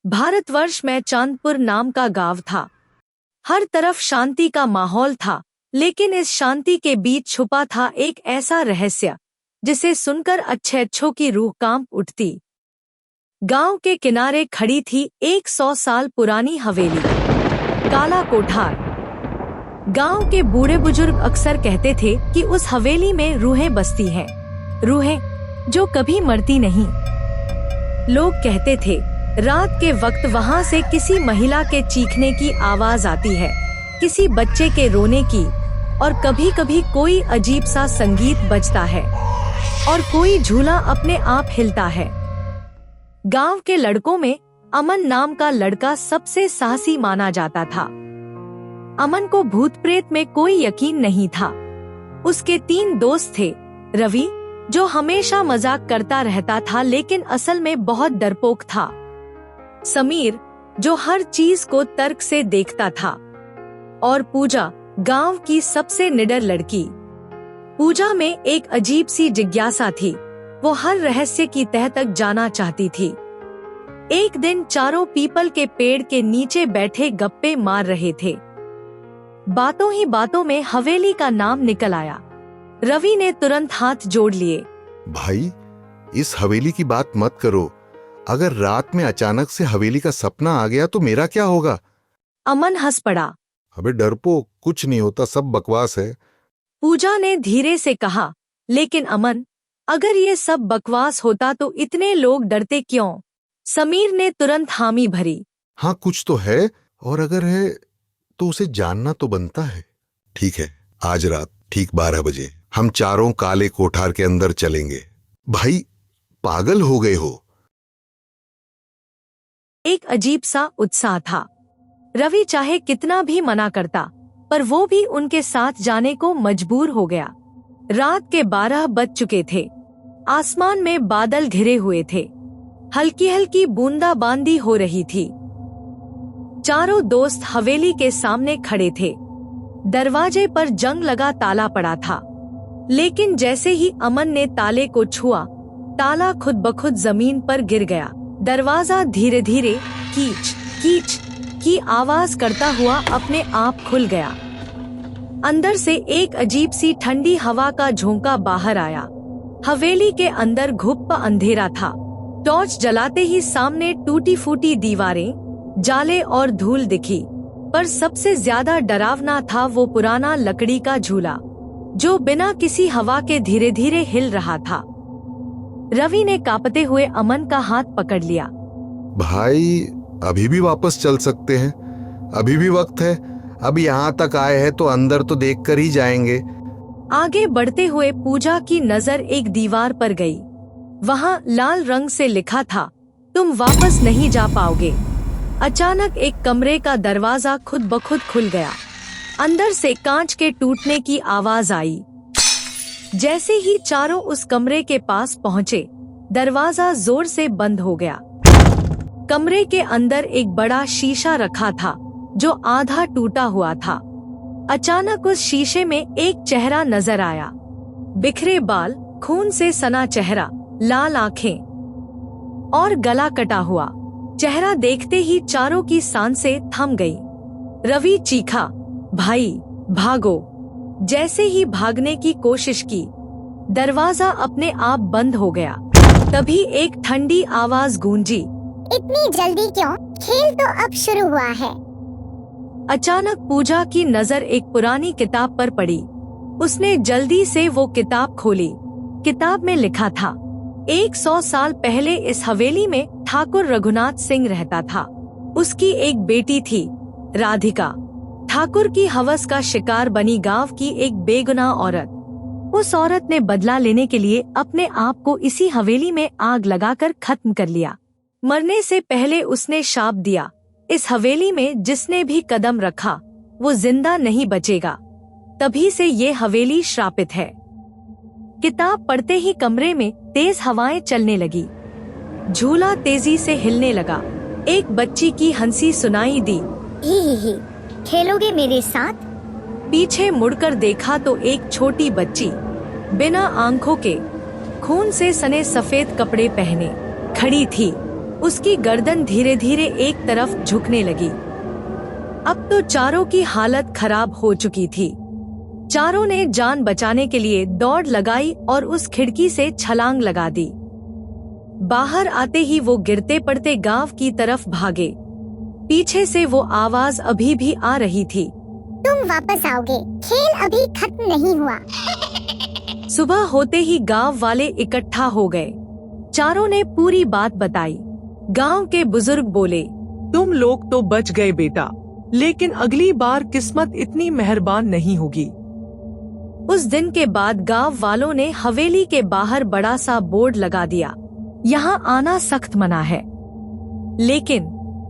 भारतवर्ष में चांदपुर नाम का गांव था। हर तरफ शांति का माहौल था, लेकिन इस शांति के बीच छुपा था एक ऐसा रहस्य जिसे सुनकर अच्छों की रूह कांप उठती। गांव के किनारे खड़ी थी 100 साल पुरानी हवेली, काला कोठार। गांव के बूढ़े बुजुर्ग अक्सर कहते थे कि उस हवेली में रूहें बसती हैं, रूहें जो कभी मरती नहीं। लोग कहते थे रात के वक्त वहां से किसी महिला के चीखने की आवाज आती है, किसी बच्चे के रोने की, और कभी कभी कोई अजीब सा संगीत बजता है और कोई झूला अपने आप हिलता है। गांव के लड़कों में अमन नाम का लड़का सबसे साहसी माना जाता था। अमन को भूत प्रेत में कोई यकीन नहीं था। उसके 3 दोस्त थे। रवि, जो हमेशा मजाक करता रहता था लेकिन असल में बहुत डरपोक था। समीर, जो हर चीज को तर्क से देखता था। और पूजा, गांव की सबसे निडर लड़की। पूजा में एक अजीब सी जिज्ञासा थी। वो हर रहस्य की तह तक जाना चाहती थी। एक दिन चारों पीपल के पेड़ के नीचे बैठे गप्पे मार रहे थे। बातों ही बातों में हवेली का नाम निकल आया। रवि ने तुरंत हाथ जोड़ लिए। भाई, इस हवेली की बात मत करो। अगर रात में अचानक से हवेली का सपना आ गया तो मेरा क्या होगा? अमन हंस पड़ा। अबे डरपोक, कुछ नहीं होता, सब बकवास है। पूजा ने धीरे से कहा, लेकिन अमन, अगर ये सब बकवास होता तो इतने लोग डरते क्यों? समीर ने तुरंत हामी भरी। हाँ, कुछ तो है, और अगर है तो उसे जानना तो बनता है। ठीक है, आज रात ठीक 12 बजे हम चारों काले कोठार के अंदर चलेंगे। भाई, पागल हो गए हो? एक अजीब सा उत्साह था। रवि चाहे कितना भी मना करता, पर वो भी उनके साथ जाने को मजबूर हो गया। रात के 12 बज चुके थे। आसमान में बादल घिरे हुए थे। हल्की हल्की बूंदाबांदी हो रही थी। चारों दोस्त हवेली के सामने खड़े थे। दरवाजे पर जंग लगा ताला पड़ा था, लेकिन जैसे ही अमन ने ताले को छुआ, ताला खुद ब खुद जमीन पर गिर गया। दरवाजा धीरे धीरे कीच कीच की आवाज करता हुआ अपने आप खुल गया। अंदर से एक अजीब सी ठंडी हवा का झोंका बाहर आया। हवेली के अंदर घुप्पा अंधेरा था। टॉर्च जलाते ही सामने टूटी फूटी दीवारें, जाले और धूल दिखी। पर सबसे ज्यादा डरावना था वो पुराना लकड़ी का झूला, जो बिना किसी हवा के धीरे धीरे हिल रहा था। रवि ने कांपते हुए अमन का हाथ पकड़ लिया। भाई, अभी भी वापस चल सकते हैं, अभी भी वक्त है। अब यहाँ तक आए हैं तो अंदर तो देख कर ही जाएंगे। आगे बढ़ते हुए पूजा की नजर एक दीवार पर गई। वहाँ लाल रंग से लिखा था, तुम वापस नहीं जा पाओगे। अचानक एक कमरे का दरवाजा खुद ब खुद खुल गया। अंदर से कांच के टूटने की आवाज आई। जैसे ही चारों उस कमरे के पास पहुँचे, दरवाजा जोर से बंद हो गया। कमरे के अंदर एक बड़ा शीशा रखा था, जो आधा टूटा हुआ था। अचानक उस शीशे में एक चेहरा नजर आया। बिखरे बाल, खून से सना चेहरा, लाल आंखें और गला कटा हुआ। चेहरा देखते ही चारों की सांसें थम गई। रवि चीखा, भाई भागो। जैसे ही भागने की कोशिश की, दरवाजा अपने आप बंद हो गया। तभी एक ठंडी आवाज गूंजी, इतनी जल्दी क्यों? खेल तो अब शुरू हुआ है। अचानक पूजा की नजर एक पुरानी किताब पर पड़ी। उसने जल्दी से वो किताब खोली। किताब में लिखा था, 100 साल पहले इस हवेली में ठाकुर रघुनाथ सिंह रहता था। उसकी एक बेटी थी, राधिका। ठाकुर की हवस का शिकार बनी गांव की एक बेगुनाह औरत। उस औरत ने बदला लेने के लिए अपने आप को इसी हवेली में आग लगाकर खत्म कर लिया। मरने से पहले उसने शाप दिया, इस हवेली में जिसने भी कदम रखा वो जिंदा नहीं बचेगा। तभी से ये हवेली श्रापित है। किताब पढ़ते ही कमरे में तेज हवाएं चलने लगी। झूला तेजी से हिलने लगा। एक बच्ची की हंसी सुनाई दी, ही, खेलोगे मेरे साथ? पीछे मुड़कर देखा तो एक छोटी बच्ची, बिना आंखों के, खून से सने सफेद कपड़े पहने खड़ी थी। उसकी गर्दन धीरे धीरे एक तरफ झुकने लगी। अब तो चारों की हालत खराब हो चुकी थी। चारों ने जान बचाने के लिए दौड़ लगाई और उस खिड़की से छलांग लगा दी। बाहर आते ही वो गिरते पड़ते गांव की तरफ भागे। पीछे से वो आवाज अभी भी आ रही थी, तुम वापस आओगे, खेल अभी खत्म नहीं हुआ। सुबह होते ही गांव वाले इकट्ठा हो गए। चारों ने पूरी बात बताई। गांव के बुजुर्ग बोले, तुम लोग तो बच गए बेटा, लेकिन अगली बार किस्मत इतनी मेहरबान नहीं होगी। उस दिन के बाद गांव वालों ने हवेली के बाहर बड़ा सा बोर्ड लगा दिया, यहाँ आना सख्त मना है। लेकिन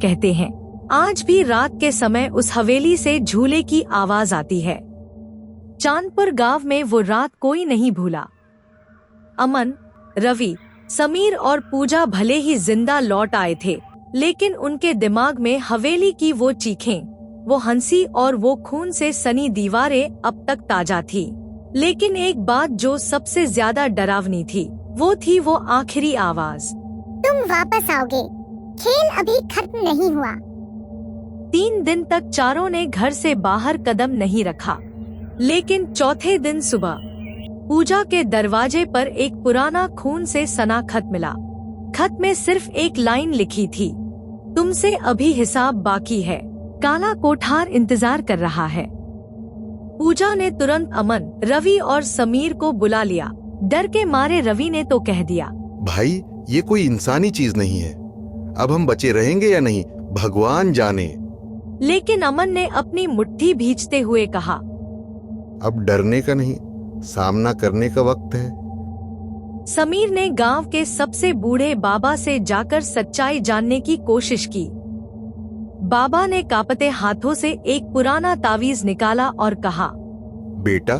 कहते हैं आज भी रात के समय उस हवेली से झूले की आवाज आती है। चांदपुर गांव में वो रात कोई नहीं भूला। अमन, रवि, समीर और पूजा भले ही जिंदा लौट आए थे, लेकिन उनके दिमाग में हवेली की वो चीखें, वो हंसी और वो खून से सनी दीवारें अब तक ताजा थी। लेकिन एक बात जो सबसे ज्यादा डरावनी थी, वो थी वो आखिरी आवाज, तुम वापस आओगे, खेल अभी खत्म नहीं हुआ। 3 दिन तक चारों ने घर से बाहर कदम नहीं रखा। लेकिन चौथे दिन सुबह पूजा के दरवाजे पर एक पुराना खून से सना खत मिला। खत में सिर्फ एक लाइन लिखी थी, तुमसे अभी हिसाब बाकी है, काला कोठार इंतजार कर रहा है। पूजा ने तुरंत अमन, रवि और समीर को बुला लिया। डर के मारे रवि ने तो कह दिया, भाई ये कोई इंसानी चीज नहीं है, अब हम बचे रहेंगे या नहीं भगवान जाने। लेकिन अमन ने अपनी मुट्ठी भींचते हुए कहा, अब डरने का नहीं, सामना करने का वक्त है। समीर ने गांव के सबसे बूढ़े बाबा से जाकर सच्चाई जानने की कोशिश की। बाबा ने कांपते हाथों से एक पुराना तावीज निकाला और कहा, बेटा,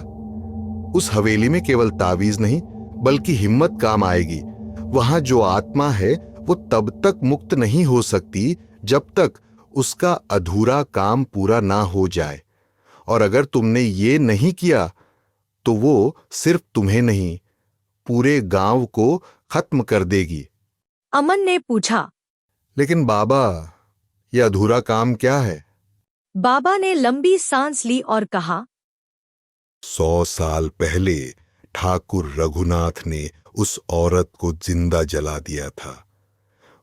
उस हवेली में केवल तावीज नहीं बल्कि हिम्मत काम आएगी। वहां जो आत्मा है वो तब तक मुक्त नहीं हो सकती जब तक उसका अधूरा काम पूरा ना हो जाए। और अगर तुमने ये नहीं किया तो वो सिर्फ तुम्हें नहीं, पूरे गांव को खत्म कर देगी। अमन ने पूछा, लेकिन बाबा, ये अधूरा काम क्या है? बाबा ने लंबी सांस ली और कहा, 100 साल पहले ठाकुर रघुनाथ ने उस औरत को जिंदा जला दिया था।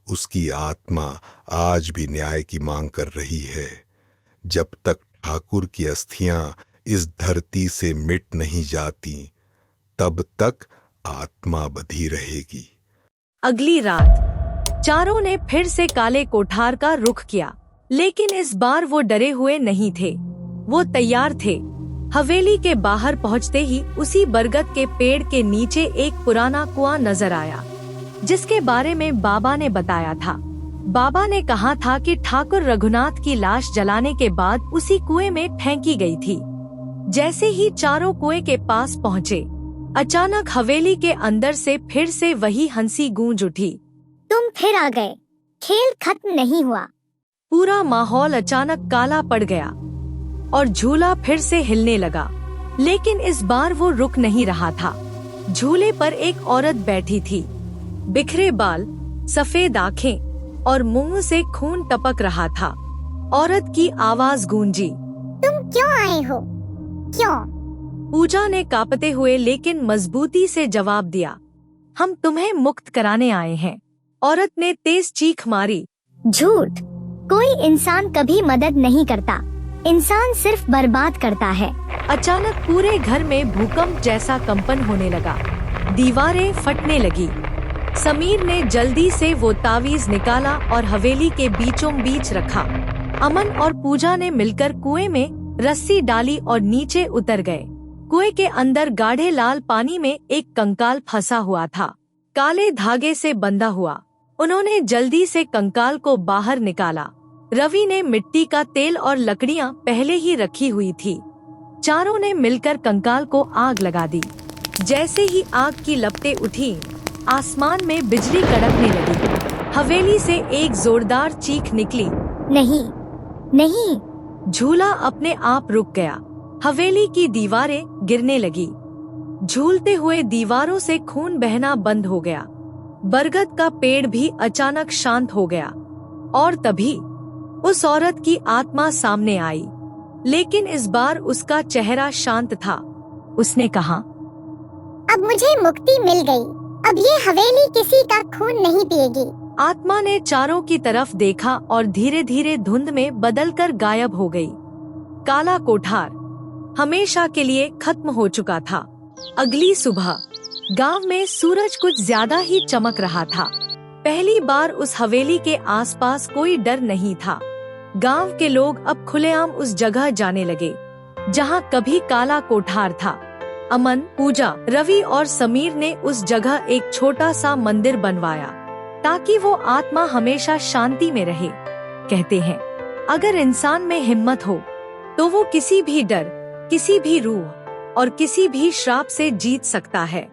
उसकी आत्मा आज भी न्याय की मांग कर रही है। जब तक ठाकुर की अस्थियां इस धरती से मिट नहीं जाती, तब तक आत्मा बधी रहेगी। अगली रात चारों ने फिर से काले कोठार का रुख किया, लेकिन इस बार वो डरे हुए नहीं थे, वो तैयार थे। हवेली के बाहर पहुंचते ही उसी बरगद के पेड़ के नीचे एक पुराना कुआं नजर आया, जिसके बारे में बाबा ने बताया था। बाबा ने कहा था कि ठाकुर रघुनाथ की लाश जलाने के बाद उसी कुएं में फेंकी गई थी। जैसे ही चारों कुएं के पास पहुँचे, अचानक हवेली के अंदर से फिर से वही हंसी गूंज उठी, तुम फिर आ गए, खेल खत्म नहीं हुआ। पूरा माहौल अचानक काला पड़ गया और झूला फिर से हिलने लगा। लेकिन इस बार वो रुक नहीं रहा था। झूले पर एक औरत बैठी थी, बिखरे बाल, सफेद आंखें और मुंह से खून टपक रहा था। औरत की आवाज गूंजी, तुम क्यों आए हो, क्यों? पूजा ने कांपते हुए लेकिन मजबूती से जवाब दिया, हम तुम्हें मुक्त कराने आए हैं। औरत ने तेज चीख मारी, झूठ, कोई इंसान कभी मदद नहीं करता, इंसान सिर्फ बर्बाद करता है। अचानक पूरे घर में भूकंप जैसा कंपन होने लगा, दीवारें फटने लगी। समीर ने जल्दी से वो तावीज निकाला और हवेली के बीचों बीच रखा। अमन और पूजा ने मिलकर कुएं में रस्सी डाली और नीचे उतर गए। कुएं के अंदर गाढ़े लाल पानी में एक कंकाल फंसा हुआ था, काले धागे से बंधा हुआ। उन्होंने जल्दी से कंकाल को बाहर निकाला। रवि ने मिट्टी का तेल और लकड़ियां पहले ही रखी हुई थी। चारों ने मिलकर कंकाल को आग लगा दी। जैसे ही आग की लपटें उठी, आसमान में बिजली कड़कने लगी। हवेली से एक जोरदार चीख निकली, नहीं, नहीं। झूला अपने आप रुक गया। हवेली की दीवारें गिरने लगी। झूलते हुए दीवारों से खून बहना बंद हो गया। बरगद का पेड़ भी अचानक शांत हो गया और तभी उस औरत की आत्मा सामने आई, लेकिन इस बार उसका चेहरा शांत था। उसने कहा, अब मुझे मुक्ति मिल गई। अब ये हवेली किसी का खून नहीं पिएगी। आत्मा ने चारों की तरफ देखा और धीरे धीरे धुंध में बदलकर गायब हो गई। काला कोठार हमेशा के लिए खत्म हो चुका था। अगली सुबह गांव में सूरज कुछ ज्यादा ही चमक रहा था। पहली बार उस हवेली के आसपास कोई डर नहीं था। गांव के लोग अब खुलेआम उस जगह जाने लगे जहां कभी काला कोठार था। अमन, पूजा, रवि और समीर ने उस जगह एक छोटा सा मंदिर बनवाया ताकि वो आत्मा हमेशा शांति में रहे। कहते हैं, अगर इंसान में हिम्मत हो तो वो किसी भी डर, किसी भी रूह और किसी भी श्राप से जीत सकता है।